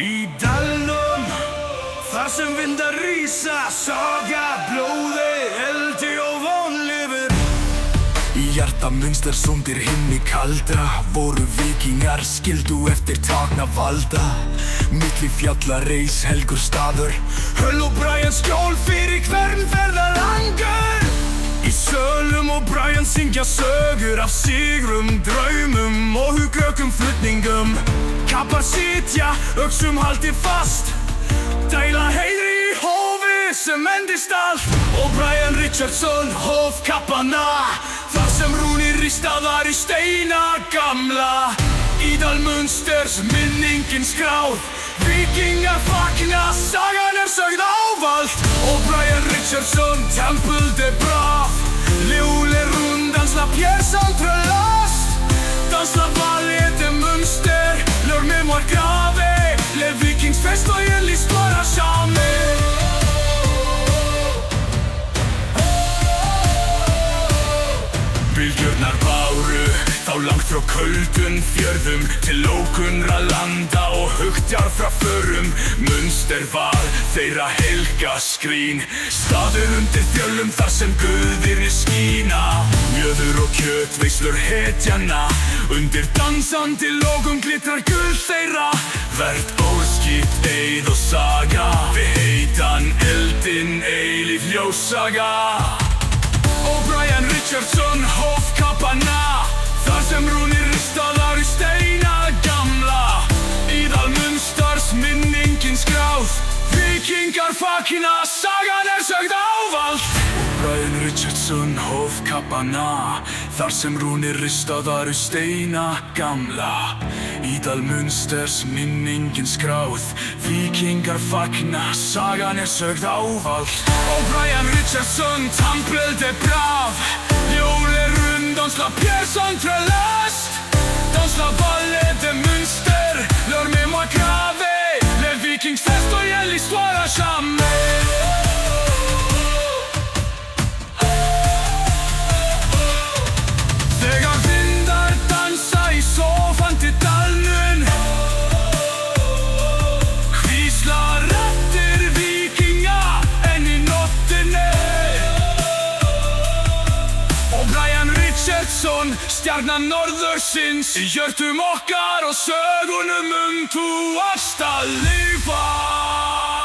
Í dalnum, þar sem vindar rísa, saga blóði, eldi og von lifir. Í hjarta Munsters undir himni kalda voru víkingar skildu eftir takna valda. Milli fjalla reis helgur staður, Höll og Brian skjól fyrir hvern ferðalangur. Í sölum og Brian syngja sögur af sigrum, draumum og hugrökum flutningum. Kappar sitja, öxum haldið fast, dæla heiðri í hófi sem endist allt. Og Brian Richardson hóf kappana, þar sem rúnir ristaðar í steina gamla. Í dal Munsters minningin skráð, víkingar fagna, sagan sögð ávallt. Og Brian Richardson, Temple de Brave, Leole rundans la pièce entrelast. Dans la vallée de Munster, leur mémoire gravée, les vikings festoient en l'histoire à jamais. Bylgjurnar báru þá langt frá köldum fjörðum til ókunnra landa og hugtjar frá förum. Munster var þeirra helga skrín, staður undir fjöllum þar sem guðirnir skína. Mjöður og kjötveislur hetjanna, undir dansandi logum glitrar gull þeirra. Verð óskipt eið og saga, við heitan eldin eilíf ljósaga. Og Brian Richardson hóf kappana, þar sem rúnir ristaðar í steina gamla. Í dal Munsters minningin skráð, víkingar fagna, sagan sögð ávallt. Og Brian Richardson hóf kappana, þar sem rúnir ristaðar í steina gamla. Í dal Munsters minningin skráð, víkingar fagna, sagan sögð ávallt. Og Brian Richardson, Temple de Brave, Leole rundans la pièce entrelast. Dans la vallée de Munster, leur mémoire gravée, les vikings festoient en l'histoire à jamais. Þegar vindar dansa í sofandi dalnum, hvísla raddir víkinga enn í nóttinni. Og Brian Richardson, stjarnan norðursins, í hjörtum okkar og sögunum þú varst að lifa.